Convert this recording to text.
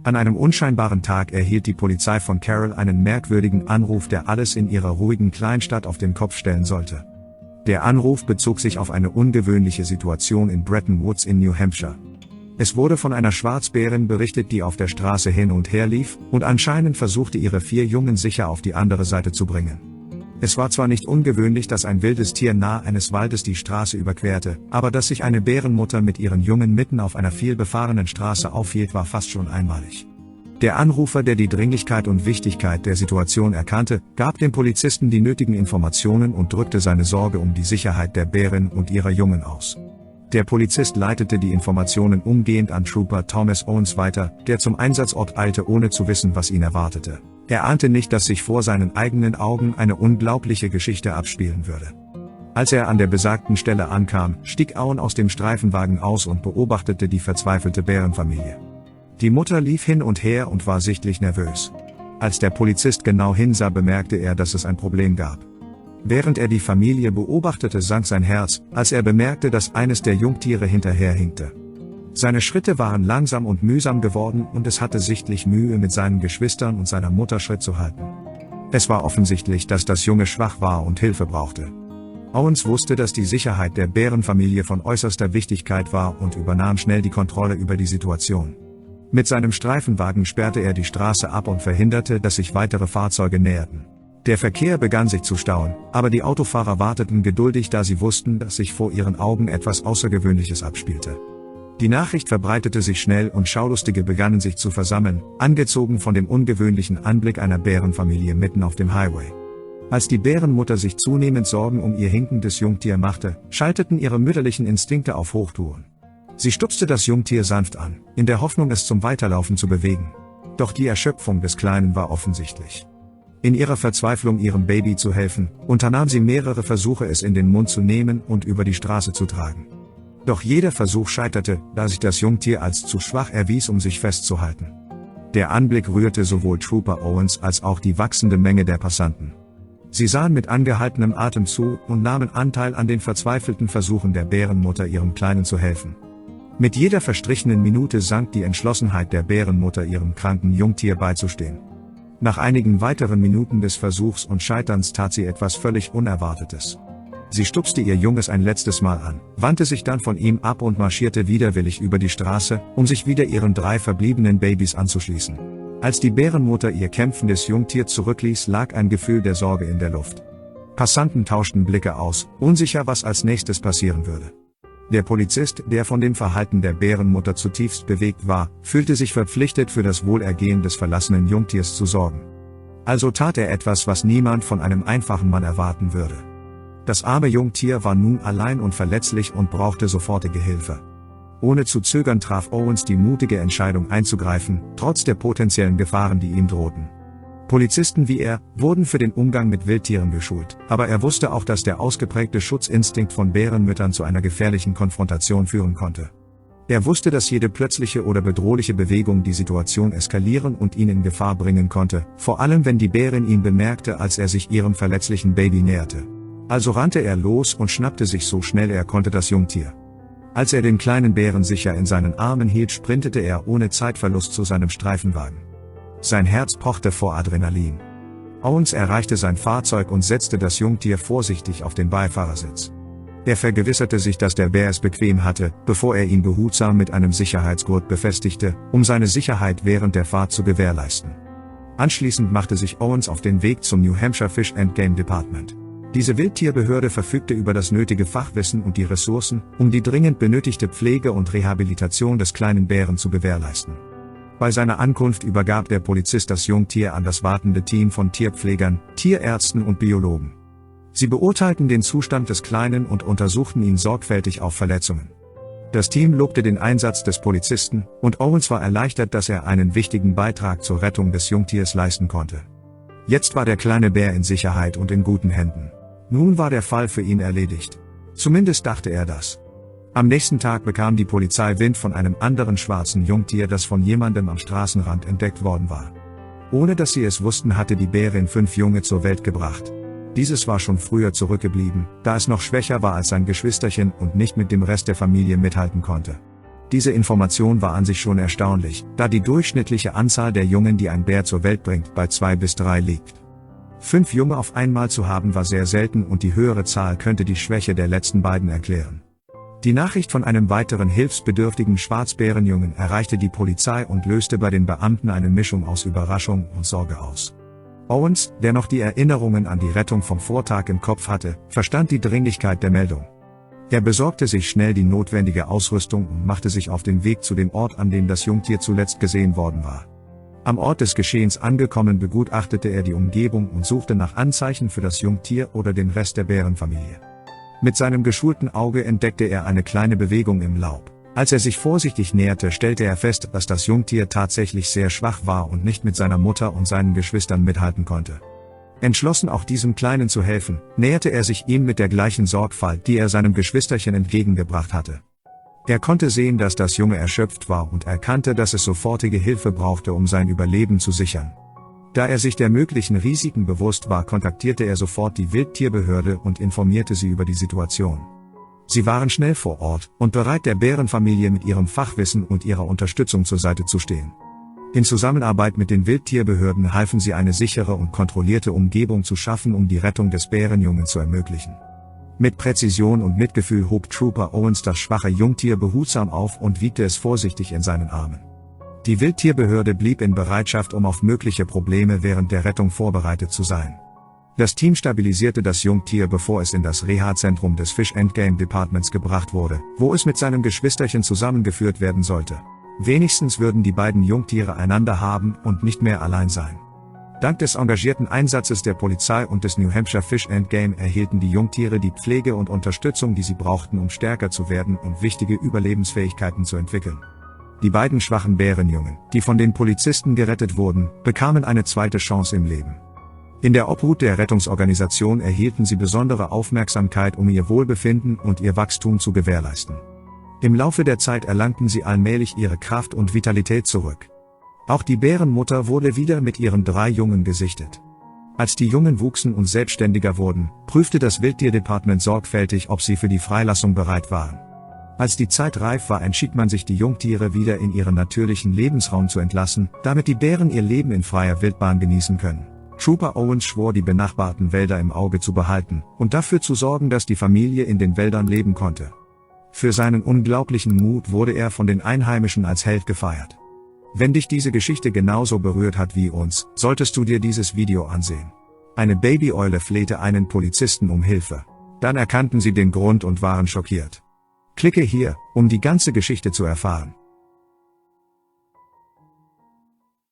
An einem unscheinbaren Tag erhielt die Polizei von Carol einen merkwürdigen Anruf, der alles in ihrer ruhigen Kleinstadt auf den Kopf stellen sollte. Der Anruf bezog sich auf eine ungewöhnliche Situation in Bretton Woods in New Hampshire. Es wurde von einer Schwarzbärin berichtet, die auf der Straße hin und her lief und anscheinend versuchte, ihre 4 Jungen sicher auf die andere Seite zu bringen. Es war zwar nicht ungewöhnlich, dass ein wildes Tier nahe eines Waldes die Straße überquerte, aber dass sich eine Bärenmutter mit ihren Jungen mitten auf einer vielbefahrenen Straße aufhielt, war fast schon einmalig. Der Anrufer, der die Dringlichkeit und Wichtigkeit der Situation erkannte, gab dem Polizisten die nötigen Informationen und drückte seine Sorge um die Sicherheit der Bärin und ihrer Jungen aus. Der Polizist leitete die Informationen umgehend an Trooper Thomas Owens weiter, der zum Einsatzort eilte, ohne zu wissen, was ihn erwartete. Er ahnte nicht, dass sich vor seinen eigenen Augen eine unglaubliche Geschichte abspielen würde. Als er an der besagten Stelle ankam, stieg Owen aus dem Streifenwagen aus und beobachtete die verzweifelte Bärenfamilie. Die Mutter lief hin und her und war sichtlich nervös. Als der Polizist genau hinsah, bemerkte er, dass es ein Problem gab. Während er die Familie beobachtete, sank sein Herz, als er bemerkte, dass eines der Jungtiere hinterherhinkte. Seine Schritte waren langsam und mühsam geworden und es hatte sichtlich Mühe, mit seinen Geschwistern und seiner Mutter Schritt zu halten. Es war offensichtlich, dass das Junge schwach war und Hilfe brauchte. Owens wusste, dass die Sicherheit der Bärenfamilie von äußerster Wichtigkeit war und übernahm schnell die Kontrolle über die Situation. Mit seinem Streifenwagen sperrte er die Straße ab und verhinderte, dass sich weitere Fahrzeuge näherten. Der Verkehr begann sich zu stauen, aber die Autofahrer warteten geduldig, da sie wussten, dass sich vor ihren Augen etwas Außergewöhnliches abspielte. Die Nachricht verbreitete sich schnell und Schaulustige begannen sich zu versammeln, angezogen von dem ungewöhnlichen Anblick einer Bärenfamilie mitten auf dem Highway. Als die Bärenmutter sich zunehmend Sorgen um ihr hinkendes Jungtier machte, schalteten ihre mütterlichen Instinkte auf Hochtouren. Sie stupste das Jungtier sanft an, in der Hoffnung, es zum Weiterlaufen zu bewegen. Doch die Erschöpfung des Kleinen war offensichtlich. In ihrer Verzweiflung, ihrem Baby zu helfen, unternahm sie mehrere Versuche, es in den Mund zu nehmen und über die Straße zu tragen. Doch jeder Versuch scheiterte, da sich das Jungtier als zu schwach erwies, um sich festzuhalten. Der Anblick rührte sowohl Trooper Owens als auch die wachsende Menge der Passanten. Sie sahen mit angehaltenem Atem zu und nahmen Anteil an den verzweifelten Versuchen der Bärenmutter, ihrem Kleinen zu helfen. Mit jeder verstrichenen Minute sank die Entschlossenheit der Bärenmutter, ihrem kranken Jungtier beizustehen. Nach einigen weiteren Minuten des Versuchs und Scheiterns tat sie etwas völlig Unerwartetes. Sie stupste ihr Junges ein letztes Mal an, wandte sich dann von ihm ab und marschierte widerwillig über die Straße, um sich wieder ihren 3 verbliebenen Babys anzuschließen. Als die Bärenmutter ihr kämpfendes Jungtier zurückließ, lag ein Gefühl der Sorge in der Luft. Passanten tauschten Blicke aus, unsicher, was als nächstes passieren würde. Der Polizist, der von dem Verhalten der Bärenmutter zutiefst bewegt war, fühlte sich verpflichtet, für das Wohlergehen des verlassenen Jungtiers zu sorgen. Also tat er etwas, was niemand von einem einfachen Mann erwarten würde. Das arme Jungtier war nun allein und verletzlich und brauchte sofortige Hilfe. Ohne zu zögern traf Owens die mutige Entscheidung einzugreifen, trotz der potenziellen Gefahren, die ihm drohten. Polizisten wie er wurden für den Umgang mit Wildtieren geschult, aber er wusste auch, dass der ausgeprägte Schutzinstinkt von Bärenmüttern zu einer gefährlichen Konfrontation führen konnte. Er wusste, dass jede plötzliche oder bedrohliche Bewegung die Situation eskalieren und ihn in Gefahr bringen konnte, vor allem wenn die Bärin ihn bemerkte, als er sich ihrem verletzlichen Baby näherte. Also rannte er los und schnappte sich so schnell er konnte das Jungtier. Als er den kleinen Bären sicher in seinen Armen hielt, sprintete er ohne Zeitverlust zu seinem Streifenwagen. Sein Herz pochte vor Adrenalin. Owens erreichte sein Fahrzeug und setzte das Jungtier vorsichtig auf den Beifahrersitz. Er vergewisserte sich, dass der Bär es bequem hatte, bevor er ihn behutsam mit einem Sicherheitsgurt befestigte, um seine Sicherheit während der Fahrt zu gewährleisten. Anschließend machte sich Owens auf den Weg zum New Hampshire Fish and Game Department. Diese Wildtierbehörde verfügte über das nötige Fachwissen und die Ressourcen, um die dringend benötigte Pflege und Rehabilitation des kleinen Bären zu gewährleisten. Bei seiner Ankunft übergab der Polizist das Jungtier an das wartende Team von Tierpflegern, Tierärzten und Biologen. Sie beurteilten den Zustand des Kleinen und untersuchten ihn sorgfältig auf Verletzungen. Das Team lobte den Einsatz des Polizisten, und Owens war erleichtert, dass er einen wichtigen Beitrag zur Rettung des Jungtiers leisten konnte. Jetzt war der kleine Bär in Sicherheit und in guten Händen. Nun war der Fall für ihn erledigt. Zumindest dachte er das. Am nächsten Tag bekam die Polizei Wind von einem anderen schwarzen Jungtier, das von jemandem am Straßenrand entdeckt worden war. Ohne dass sie es wussten, hatte die Bärin 5 Junge zur Welt gebracht. Dieses war schon früher zurückgeblieben, da es noch schwächer war als sein Geschwisterchen und nicht mit dem Rest der Familie mithalten konnte. Diese Information war an sich schon erstaunlich, da die durchschnittliche Anzahl der Jungen, die ein Bär zur Welt bringt, bei 2 bis 3 liegt. 5 Junge auf einmal zu haben war sehr selten und die höhere Zahl könnte die Schwäche der letzten beiden erklären. Die Nachricht von einem weiteren hilfsbedürftigen Schwarzbärenjungen erreichte die Polizei und löste bei den Beamten eine Mischung aus Überraschung und Sorge aus. Owens, der noch die Erinnerungen an die Rettung vom Vortag im Kopf hatte, verstand die Dringlichkeit der Meldung. Er besorgte sich schnell die notwendige Ausrüstung und machte sich auf den Weg zu dem Ort, an dem das Jungtier zuletzt gesehen worden war. Am Ort des Geschehens angekommen begutachtete er die Umgebung und suchte nach Anzeichen für das Jungtier oder den Rest der Bärenfamilie. Mit seinem geschulten Auge entdeckte er eine kleine Bewegung im Laub. Als er sich vorsichtig näherte, stellte er fest, dass das Jungtier tatsächlich sehr schwach war und nicht mit seiner Mutter und seinen Geschwistern mithalten konnte. Entschlossen, auch diesem Kleinen zu helfen, näherte er sich ihm mit der gleichen Sorgfalt, die er seinem Geschwisterchen entgegengebracht hatte. Er konnte sehen, dass das Junge erschöpft war und erkannte, dass es sofortige Hilfe brauchte, um sein Überleben zu sichern. Da er sich der möglichen Risiken bewusst war, kontaktierte er sofort die Wildtierbehörde und informierte sie über die Situation. Sie waren schnell vor Ort und bereit, der Bärenfamilie mit ihrem Fachwissen und ihrer Unterstützung zur Seite zu stehen. In Zusammenarbeit mit den Wildtierbehörden halfen sie, eine sichere und kontrollierte Umgebung zu schaffen, um die Rettung des Bärenjungen zu ermöglichen. Mit Präzision und Mitgefühl hob Trooper Owens das schwache Jungtier behutsam auf und wiegte es vorsichtig in seinen Armen. Die Wildtierbehörde blieb in Bereitschaft, um auf mögliche Probleme während der Rettung vorbereitet zu sein. Das Team stabilisierte das Jungtier, bevor es in das Reha-Zentrum des Fish and Game Departments gebracht wurde, wo es mit seinem Geschwisterchen zusammengeführt werden sollte. Wenigstens würden die beiden Jungtiere einander haben und nicht mehr allein sein. Dank des engagierten Einsatzes der Polizei und des New Hampshire Fish and Game erhielten die Jungtiere die Pflege und Unterstützung, die sie brauchten, um stärker zu werden und wichtige Überlebensfähigkeiten zu entwickeln. Die beiden schwachen Bärenjungen, die von den Polizisten gerettet wurden, bekamen eine zweite Chance im Leben. In der Obhut der Rettungsorganisation erhielten sie besondere Aufmerksamkeit, um ihr Wohlbefinden und ihr Wachstum zu gewährleisten. Im Laufe der Zeit erlangten sie allmählich ihre Kraft und Vitalität zurück. Auch die Bärenmutter wurde wieder mit ihren 3 Jungen gesichtet. Als die Jungen wuchsen und selbstständiger wurden, prüfte das Wildtierdepartement sorgfältig, ob sie für die Freilassung bereit waren. Als die Zeit reif war, entschied man sich, die Jungtiere wieder in ihren natürlichen Lebensraum zu entlassen, damit die Bären ihr Leben in freier Wildbahn genießen können. Trooper Owens schwor, die benachbarten Wälder im Auge zu behalten und dafür zu sorgen, dass die Familie in den Wäldern leben konnte. Für seinen unglaublichen Mut wurde er von den Einheimischen als Held gefeiert. Wenn dich diese Geschichte genauso berührt hat wie uns, solltest du dir dieses Video ansehen. Eine Babyeule flehte einen Polizisten um Hilfe. Dann erkannten sie den Grund und waren schockiert. Klicke hier, um die ganze Geschichte zu erfahren.